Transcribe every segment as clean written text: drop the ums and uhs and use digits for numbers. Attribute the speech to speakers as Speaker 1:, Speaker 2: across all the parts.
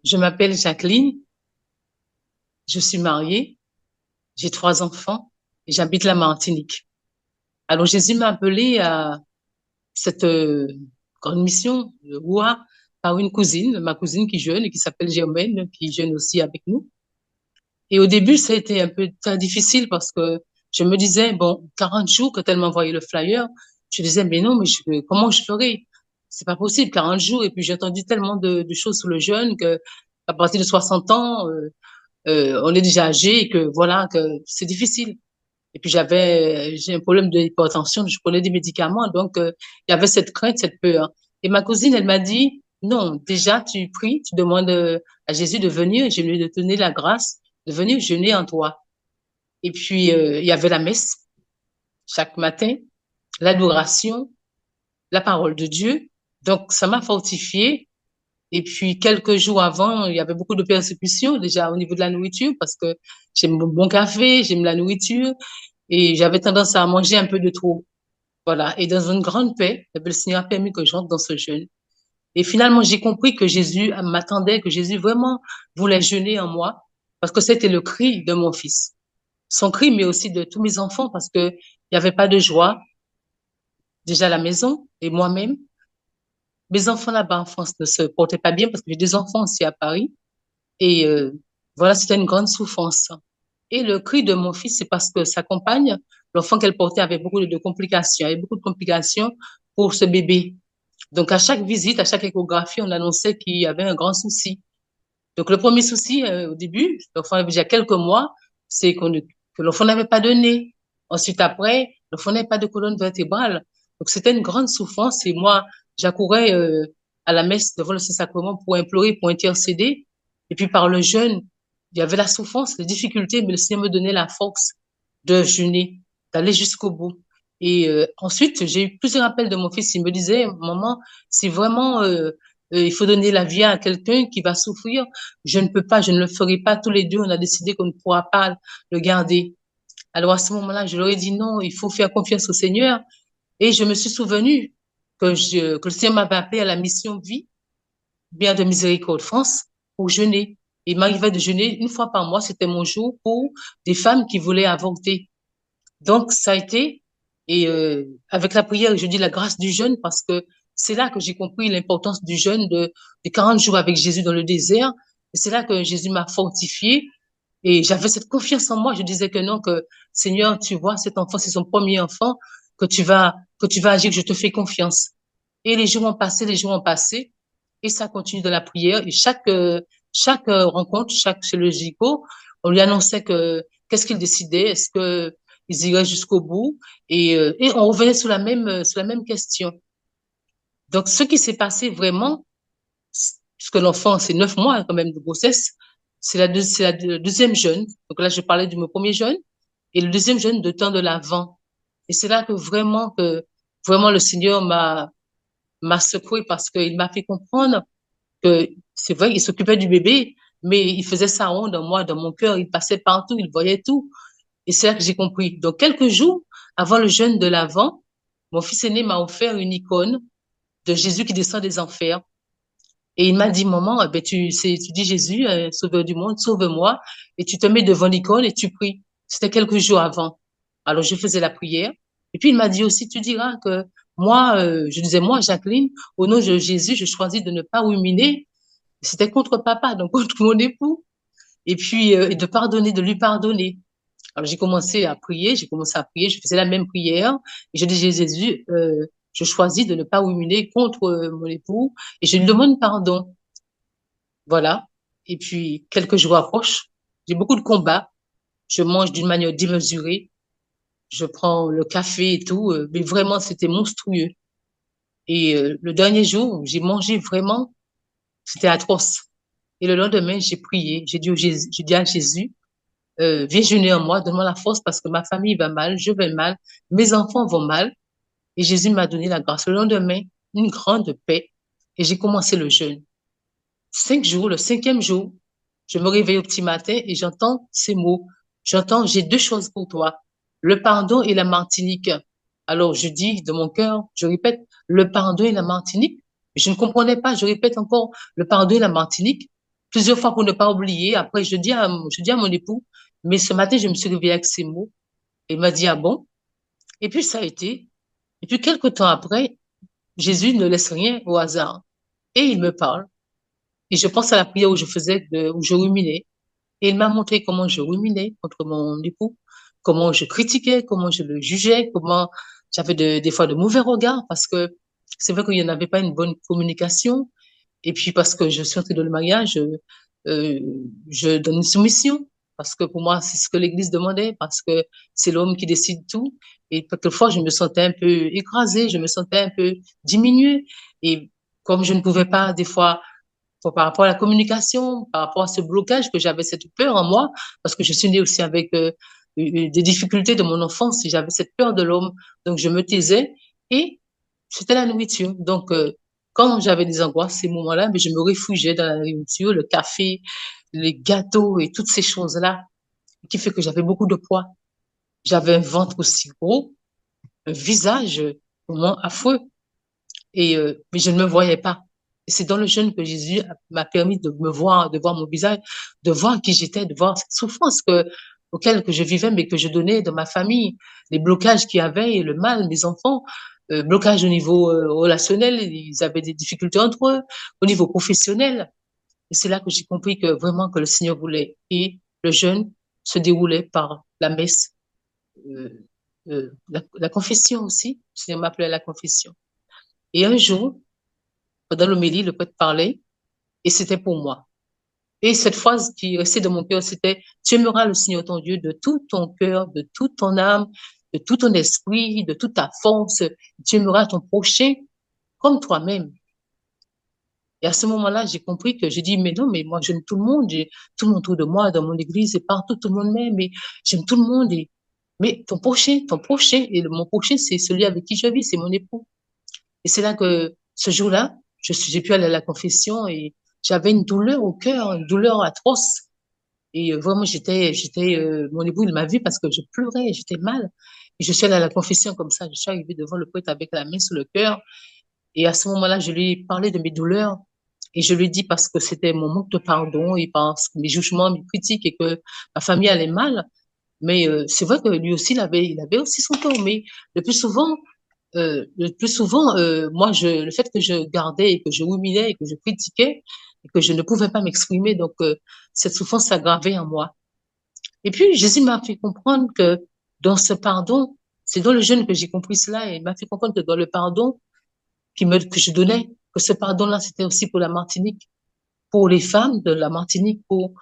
Speaker 1: Je m'appelle Jacqueline, je suis mariée, j'ai 3 enfants et j'habite la Martinique. Alors Jésus m'a appelée à cette grande mission de Roua par une cousine, ma cousine qui jeûne et qui s'appelle Germaine, qui jeûne aussi avec nous. Et au début, ça a été un peu très difficile parce que je me disais, bon, 40 jours, quand elle m'envoyait le flyer, je disais, mais non, mais comment je ferai? C'est pas possible, 40 jours. Et puis j'ai entendu tellement de choses sur le jeûne que à partir de 60 ans, on est déjà âgé et que voilà, que c'est difficile. Et puis j'ai un problème d'hypertension, je prenais des médicaments, donc il y avait cette crainte, cette peur. Et ma cousine, elle m'a dit, non, déjà tu pries, tu demandes à Jésus de venir, et je lui ai donné la grâce de venir jeûner en toi. Et puis il y avait la messe chaque matin, l'adoration, la parole de Dieu. Donc ça m'a fortifiée. Et puis, quelques jours avant, il y avait beaucoup de persécutions déjà au niveau de la nourriture parce que j'aime le bon café, j'aime la nourriture et j'avais tendance à manger un peu de trop. Voilà. Et dans une grande paix, le Seigneur a permis que j'entre dans ce jeûne. Et finalement, j'ai compris que Jésus m'attendait, que Jésus vraiment voulait jeûner en moi parce que c'était le cri de mon fils. Son cri, mais aussi de tous mes enfants parce que il n'y avait pas de joie déjà à la maison et moi-même. Mes enfants là-bas en France ne se portaient pas bien parce que j'ai des enfants aussi à Paris. Et voilà, c'était une grande souffrance. Et le cri de mon fils, c'est parce que sa compagne, l'enfant qu'elle portait, avait beaucoup de complications. Il y avait beaucoup de complications pour ce bébé. Donc, à chaque visite, à chaque échographie, on annonçait qu'il y avait un grand souci. Donc, le premier souci, au début, l'enfant avait déjà quelques mois, c'est que l'enfant n'avait pas de nez. Ensuite, après, l'enfant n'avait pas de colonne vertébrale. Donc, c'était une grande souffrance. Et moi, j'accourais à la messe devant le Saint-Sacrement pour implorer, pour intercéder. Et puis, par le jeûne, il y avait la souffrance, les difficultés, mais le Seigneur me donnait la force de jeûner, d'aller jusqu'au bout. Et ensuite, j'ai eu plusieurs appels de mon fils. Il me disait, maman, si vraiment il faut donner la vie à quelqu'un qui va souffrir, je ne peux pas, je ne le ferai pas. Tous les deux, on a décidé qu'on ne pourra pas le garder. Alors à ce moment-là, je leur ai dit non, il faut faire confiance au Seigneur. Et je me suis souvenu que le Seigneur m'avait appelé à la mission Vie, bien de Miséricorde France, pour jeûner. Il m'arrivait de jeûner une fois par mois, c'était mon jour pour des femmes qui voulaient avorter. Donc, ça a été, et avec la prière, je dis la grâce du jeûne parce que c'est là que j'ai compris l'importance du jeûne de 40 jours avec Jésus dans le désert. Et c'est là que Jésus m'a fortifié et j'avais cette confiance en moi. Je disais que non, que Seigneur, tu vois, cet enfant, c'est son premier enfant, que tu vas agir, que je te fais confiance. Et les jours ont passé, les jours ont passé et ça continue de la prière. Et chaque rencontre, chaque chez le GICO, on lui annonçait que qu'est-ce qu'il décidait, est-ce que ils iraient jusqu'au bout et on revenait sur la même question. Donc, ce qui s'est passé vraiment, puisque l'enfant, c'est 9 mois quand même de grossesse, c'est la deuxième jeûne. Donc là, je parlais de mon premier jeûne et le deuxième jeûne de temps de l'Avent. Et c'est là que vraiment le Seigneur m'a secoué parce qu'il m'a fait comprendre que c'est vrai, il s'occupait du bébé, mais il faisait sa ronde en moi, dans mon cœur, il passait partout, il voyait tout. Et c'est là que j'ai compris. Donc, quelques jours avant le jeûne de l'Avent, mon fils aîné m'a offert une icône de Jésus qui descend des enfers. Et il m'a dit, maman, eh ben, tu dis Jésus, sauveur du monde, sauve-moi, et tu te mets devant l'icône et tu pries. C'était quelques jours avant. Alors, je faisais la prière. Et puis, il m'a dit aussi, tu diras que moi, je disais, moi, Jacqueline, au nom de Jésus, je choisis de ne pas ruminer. C'était contre papa, donc contre mon époux. Et puis, et de pardonner, de lui pardonner. Alors, j'ai commencé à prier, je faisais la même prière, et je disais, Jésus, je choisis de ne pas ruminer contre mon époux, et je lui demande pardon. Voilà. Et puis, quelques jours approchent, j'ai beaucoup de combats, je mange d'une manière démesurée, je prends le café et tout, mais vraiment, c'était monstrueux. Et le dernier jour, j'ai mangé vraiment, c'était atroce. Et le lendemain, j'ai prié, j'ai dit à Jésus, viens jeûner en moi, donne-moi la force parce que ma famille va mal, je vais mal, mes enfants vont mal. Et Jésus m'a donné la grâce. Le lendemain, une grande paix. Et j'ai commencé le jeûne. 5 jours, le cinquième jour, je me réveille au petit matin et j'entends ces mots. J'entends, j'ai deux choses pour toi. Le pardon et la Martinique. Alors, je dis de mon cœur, je répète, le pardon et la Martinique. Je ne comprenais pas, je répète encore, le pardon et la Martinique. plusieurs fois pour ne pas oublier. Après, je dis à mon époux, mais ce matin, je me suis réveillée avec ces mots. Il m'a dit, ah bon? Et puis, ça a été. Et puis, quelque temps après, Jésus ne laisse rien au hasard. Et il me parle. Et je pense à la prière où où je ruminais. Et il m'a montré comment je ruminais contre mon époux, comment je critiquais, comment je le jugeais, comment j'avais des fois de mauvais regards parce que c'est vrai qu'il n'y en avait pas une bonne communication. Et puis parce que je suis entrée dans le mariage, euh, je donne une soumission parce que pour moi, c'est ce que l'Église demandait, parce que c'est l'homme qui décide tout. Et quelquefois, je me sentais un peu écrasée, je me sentais un peu diminuée. Et comme je ne pouvais pas, des fois, par rapport à la communication, par rapport à ce blocage que j'avais cette peur en moi, parce que je suis née aussi avec des difficultés de mon enfance, et j'avais cette peur de l'homme, donc je me taisais et c'était la nourriture. Donc quand j'avais des angoisses, ces moments-là, mais je me réfugiais dans la nourriture, le café, les gâteaux et toutes ces choses-là, qui fait que j'avais beaucoup de poids. J'avais un ventre aussi gros, un visage vraiment affreux mais je ne me voyais pas. Et c'est dans le jeûne que Jésus m'a permis de voir mon visage, de voir qui j'étais, de voir cette souffrance auquel que je vivais, mais que je donnais dans ma famille, les blocages qu'il y avait et le mal, mes enfants, blocage au niveau relationnel, ils avaient des difficultés entre eux, au niveau professionnel. Et c'est là que j'ai compris que vraiment que le Seigneur voulait. Et le jeûne se déroulait par la messe, la confession aussi. Le Seigneur m'appelait à la confession. Et un jour, pendant l'homélie, le prêtre parlait et c'était pour moi. Et cette phrase qui restait dans mon cœur, c'était, tu aimeras le Seigneur ton Dieu de tout ton cœur, de toute ton âme, de tout ton esprit, de toute ta force. Tu aimeras ton prochain comme toi-même. Et à ce moment-là, j'ai compris que j'ai dit, mais non, mais moi, j'aime tout le monde, j'ai tout le monde autour de moi, dans mon église et partout, tout le monde m'aime, mais j'aime tout le monde. Mais ton prochain, et mon prochain, c'est celui avec qui je vis, c'est mon époux. Et c'est là que ce jour-là, j'ai pu aller à la confession et j'avais une douleur au cœur, une douleur atroce. Et vraiment, mon époux, il m'a vu parce que je pleurais, j'étais mal. Et je suis allée à la confession comme ça. Je suis arrivée devant le prêtre avec la main sur le cœur. Et à ce moment-là, je lui ai parlé de mes douleurs. Et je lui ai dit parce que c'était mon manque de pardon et parce que mes jugements, mes critiques et que ma famille allait mal. Mais c'est vrai que lui aussi, il avait aussi son tort. Mais le plus souvent, moi, le fait que je gardais et que je ruminais et que je critiquais et que je ne pouvais pas m'exprimer, donc cette souffrance s'aggravait en moi. Et puis Jésus m'a fait comprendre que dans ce pardon, c'est dans le jeûne que j'ai compris cela et il m'a fait comprendre que dans le pardon que je donnais, que ce pardon-là, c'était aussi pour la Martinique, pour les femmes de la Martinique, pour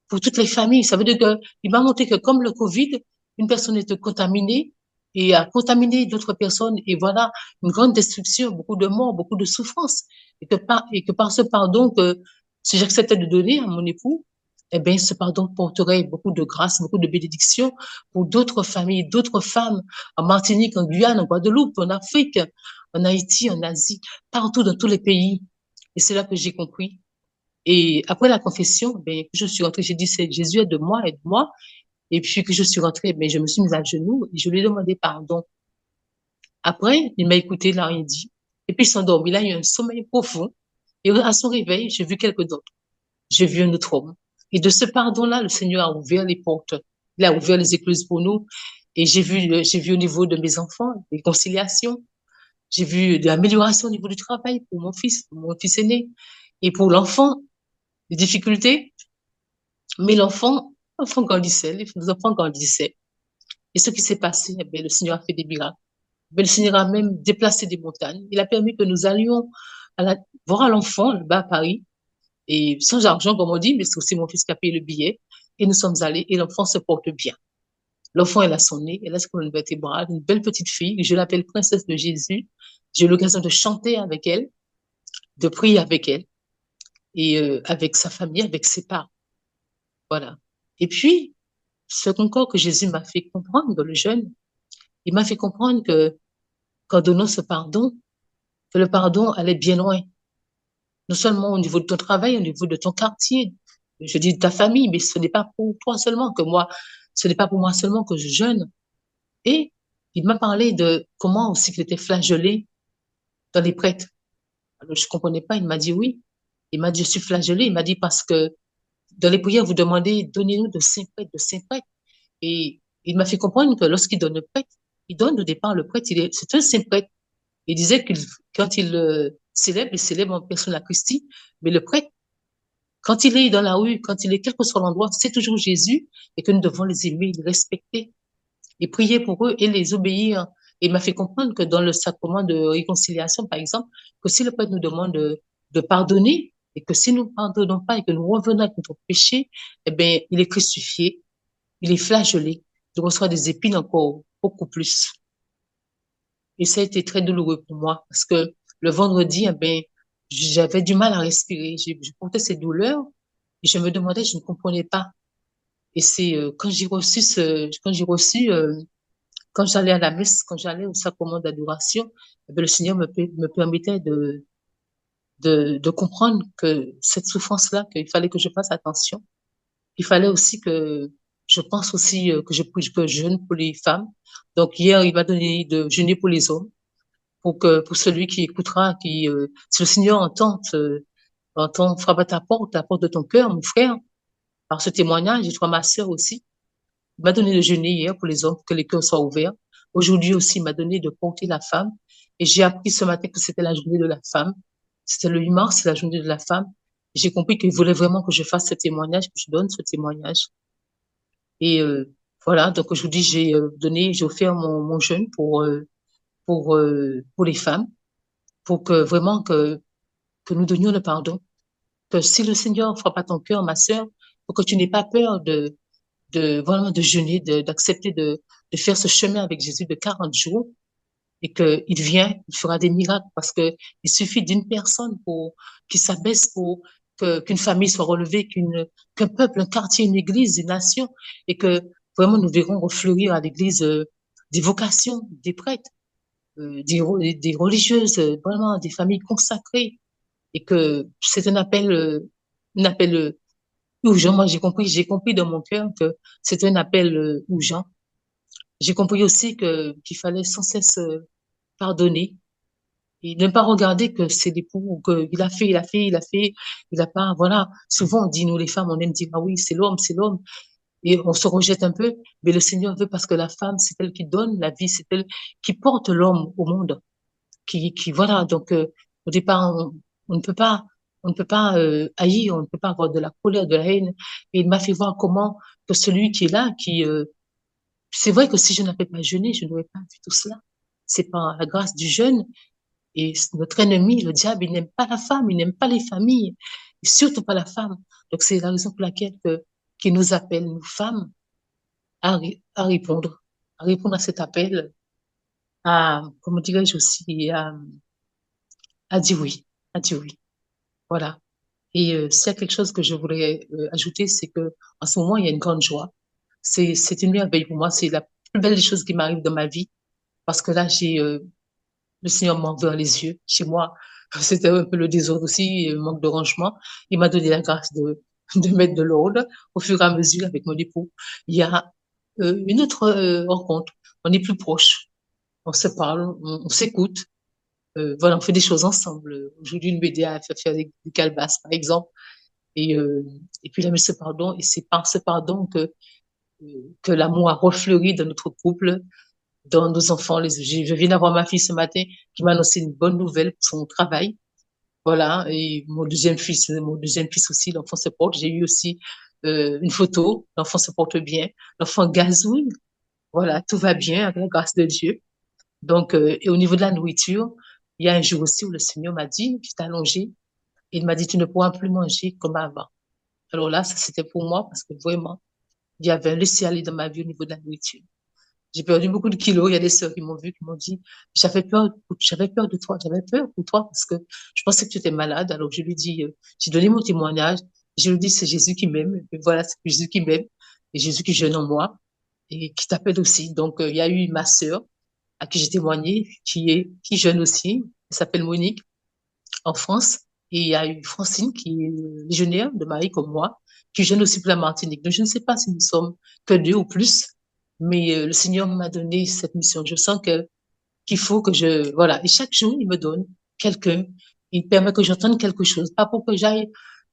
Speaker 1: toutes les familles. Ça veut dire que il m'a montré que comme le Covid, une personne était contaminée et a contaminé d'autres personnes et voilà une grande destruction, beaucoup de morts, beaucoup de souffrances et que par ce pardon que si j'acceptais de donner à mon époux, eh bien, ce pardon porterait beaucoup de grâce, beaucoup de bénédictions pour d'autres familles, d'autres femmes en Martinique, en Guyane, en Guadeloupe, en Afrique, en Haïti, en Asie, partout dans tous les pays. Et c'est là que j'ai compris et après la confession, ben, je suis rentrée, j'ai dit, c'est Jésus, aide-moi, aide-moi. Et puis que je suis rentrée, ben, je me suis mise à genoux et je lui ai demandé pardon. Après, il m'a écouté, il n'a rien dit. Et puis il s'est endormi. Il a eu un sommeil profond. Et à son réveil, j'ai vu quelqu'un d'autre. J'ai vu un autre homme. Et de ce pardon-là, le Seigneur a ouvert les portes. Il a ouvert les écluses pour nous. Et j'ai vu au niveau de mes enfants, des conciliations. J'ai vu de l'amélioration au niveau du travail pour mon fils aîné. Et pour l'enfant, des difficultés. Mais l'enfant grandissait, les enfants grandissaient. Et ce qui s'est passé, eh bien, le Seigneur a fait des miracles. Eh bien, le Seigneur a même déplacé des montagnes. Il a permis que nous allions voir l'enfant là-bas à Paris. Et sans argent, comme on dit, mais c'est aussi mon fils qui a payé le billet. Et nous sommes allés et l'enfant se porte bien. L'enfant, elle a son nez, elle a ce colonne vertébrale, une belle petite fille. Je l'appelle princesse de Jésus. J'ai eu l'occasion de chanter avec elle, de prier avec elle et avec sa famille, avec ses parents. Voilà. Et puis, ce encore que Jésus m'a fait comprendre dans le jeûne, il m'a fait comprendre que qu'en donnant ce pardon, que le pardon allait bien loin. Non seulement au niveau de ton travail, au niveau de ton quartier, je dis de ta famille, mais ce n'est pas pour toi seulement que moi, ce n'est pas pour moi seulement que je jeûne. Et il m'a parlé de comment aussi qu'il était flagellé dans les prêtres. Alors, je comprenais pas, il m'a dit oui. Il m'a dit, je suis flagellé. Il m'a dit, parce que dans les prières, vous demandez, donnez-nous de saints prêtres, de saints prêtres. Et il m'a fait comprendre que lorsqu'il donne le prêtre, il donne au départ le prêtre, c'est un saint prêtre. Il disait que quand il célèbre en personne à Christi, mais le prêtre, quand il est dans la rue, quand il est quel que soit l'endroit, c'est toujours Jésus et que nous devons les aimer, les respecter et prier pour eux et les obéir. Et il m'a fait comprendre que dans le sacrement de réconciliation, par exemple, que si le prêtre nous demande de pardonner et que si nous ne pardonnons pas et que nous revenons avec notre péché, eh bien, il est crucifié, il est flagellé, il reçoit des épines encore beaucoup plus. Et ça a été très douloureux pour moi parce que le vendredi, eh ben, j'avais du mal à respirer. Je portais ces douleurs et je me demandais, je ne comprenais pas. Et c'est quand j'allais à la messe, quand j'allais au sacrement d'adoration, eh ben, le Seigneur me permettait de comprendre que cette souffrance-là, qu'il fallait que je fasse attention. Il fallait aussi que je pense aussi que je jeûne pour les femmes. Donc hier, il m'a donné de jeûner pour les hommes pour celui qui écoutera, si le Seigneur entend, frappe à ta porte de ton cœur, mon frère, par ce témoignage, et toi, ma sœur aussi. Il m'a donné de jeûner hier pour les hommes, pour que les cœurs soient ouverts. Aujourd'hui aussi, il m'a donné de porter la femme. Et j'ai appris ce matin que c'était la journée de la femme. C'était le 8 mars, c'est la journée de la femme. J'ai compris qu'il voulait vraiment que je fasse ce témoignage, que je donne ce témoignage. Et voilà, donc aujourd'hui, j'ai offert mon jeûne pour les femmes, pour que vraiment que nous donnions le pardon. Que si le Seigneur frappe à ton cœur, ma sœur, pour que tu n'aies pas peur vraiment de jeûner, d'accepter de faire ce chemin avec Jésus de 40 jours et qu'il vient, il fera des miracles parce que il suffit d'une personne qui s'abaisse pour qu'une famille soit relevée, qu'un peuple, un quartier, une église, une nation et que vraiment nous verrons refleurir à l'église des vocations, des prêtres, des religieuses, vraiment des familles consacrées et que c'est un appel urgent. Moi, j'ai compris dans mon cœur que c'était un appel urgent. J'ai compris aussi qu'il fallait sans cesse pardonner et ne pas regarder que c'est l'époux, qu'il a fait, il a pas, voilà. Souvent, on dit, nous, les femmes, on aime dire, ah oui, c'est l'homme, et on se rejette un peu, mais le Seigneur veut parce que la femme, c'est elle qui donne la vie, c'est elle qui porte l'homme au monde, voilà. Donc, au départ, on ne peut pas, on ne peut pas haïr, on ne peut pas avoir de la colère, de la haine. Et il m'a fait voir comment que celui qui est là, c'est vrai que si je n'avais pas jeûné, je n'aurais pas vu tout cela. C'est par la grâce du jeûne. Et notre ennemi, le diable, il n'aime pas la femme, il n'aime pas les familles, et surtout pas la femme. Donc, c'est la raison pour laquelle qu'il nous appelle, nous femmes, à à répondre à cet appel, comment dirais-je aussi, à dire oui, à dire oui. Voilà. Et s'il y a quelque chose que je voudrais ajouter, c'est que en ce moment, il y a une grande joie. C'est une merveille pour moi. C'est la plus belle des choses qui m'arrive dans ma vie. Parce que là, le Seigneur m'a ouvert les yeux. Chez moi, c'était un peu le désordre aussi, le manque de rangement. Il m'a donné la grâce de mettre de l'ordre au fur et à mesure avec mon époux. Il y a une autre rencontre. On est plus proches. On se parle, on s'écoute. Voilà, on fait des choses ensemble. Aujourd'hui, il m'aidait à faire des calebasses, par exemple. Et, euh, et puis, il a mis ce pardon. Et c'est par ce pardon que l'amour a refleuri dans notre couple, dans nos enfants. Je viens d'avoir ma fille ce matin qui m'a annoncé une bonne nouvelle pour son travail. Voilà. Et mon deuxième fils aussi, l'enfant se porte. J'ai eu aussi une photo. L'enfant se porte bien. L'enfant gazouille. Voilà, tout va bien avec la grâce de Dieu. Donc, et au niveau de la nourriture, il y a un jour aussi où le Seigneur m'a dit, j'étais allongée, il m'a dit, tu ne pourras plus manger comme avant. Alors là, ça c'était pour moi parce que vraiment, il y avait un laisser-aller dans ma vie au niveau de la nourriture. J'ai perdu beaucoup de kilos. Il y a des sœurs qui m'ont vu, qui m'ont dit, j'avais peur de toi, j'avais peur pour toi parce que je pensais que tu étais malade. Alors je lui dis, j'ai donné mon témoignage. Je lui dis, c'est Jésus qui m'aime. Et voilà, c'est Jésus qui m'aime. Et Jésus qui jeûne en moi et qui t'appelle aussi. Donc, il y a eu ma sœur à qui j'ai témoigné, qui jeûne aussi. Elle s'appelle Monique en France. Et il y a eu Francine qui est légionnaire de Marie comme moi, qui jeûne aussi pour la Martinique. Donc, je ne sais pas si nous sommes que deux ou plus, mais le Seigneur m'a donné cette mission. Je sens qu'il faut que voilà. Et chaque jour, il me donne quelqu'un. Il permet que j'entende quelque chose, pas pour que j'aille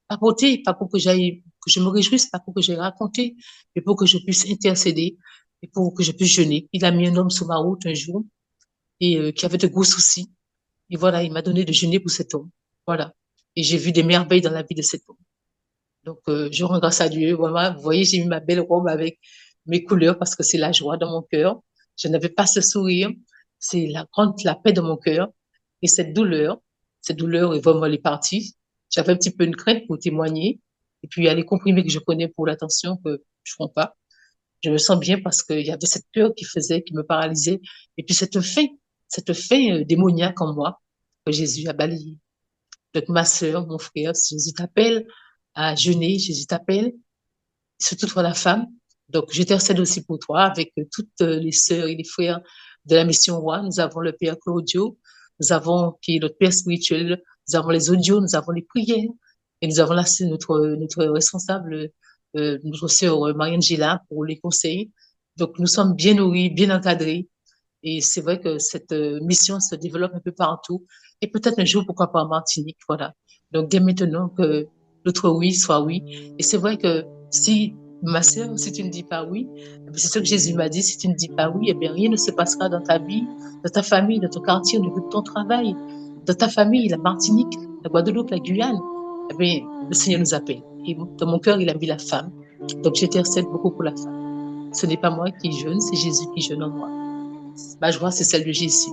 Speaker 1: papoter, pas pour que j'aille, que je me réjouisse, pas pour que j'aille raconter, mais pour que je puisse intercéder et pour que je puisse jeûner. Il a mis un homme sur ma route un jour et qui avait de gros soucis. Et voilà, il m'a donné de jeûner pour cet homme. Voilà. Et j'ai vu des merveilles dans la vie de cet homme. Donc, je rends grâce à Dieu. Vraiment, vous voyez, j'ai mis ma belle robe avec mes couleurs parce que c'est la joie dans mon cœur. Je n'avais pas ce sourire. C'est la paix dans mon cœur. Et cette douleur est vraiment elle est partie. J'avais un petit peu une crainte pour témoigner. Et puis, il y a les comprimés que je prenais pour l'attention que je prends pas. Je me sens bien parce qu'il y avait cette peur qui me paralysait. Et puis, cette faim démoniaque en moi que Jésus a balayée. Donc, ma sœur, mon frère, si Jésus t'appelle à jeûner, Jésus t'appelle, surtout toi la femme. Donc, j'intercède aussi pour toi avec toutes les sœurs et les frères de la mission Roi. Nous avons le Père Claudio, nous avons qui est notre Père spirituel, nous avons les audios, nous avons les prières et nous avons là c'est notre responsable, notre sœur Marianne Gila pour les conseils. Donc, nous sommes bien nourris, bien encadrés et c'est vrai que cette mission se développe un peu partout. Et peut-être un jour, pourquoi pas en Martinique, voilà. Donc, dès maintenant que notre oui soit oui. Et c'est vrai que si, ma sœur, si tu ne dis pas oui, eh c'est ce que Jésus m'a dit, si tu ne dis pas oui, eh bien, rien ne se passera dans ta vie, dans ta famille, dans ton quartier, au niveau de ton travail, dans ta famille, la Martinique, la Guadeloupe, la Guyane. Eh bien, le Seigneur nous appelle. Et dans mon cœur, il a mis la femme. Donc, j'intercède beaucoup pour la femme. Ce n'est pas moi qui jeûne, c'est Jésus qui jeûne en moi. Ma joie, c'est celle de Jésus.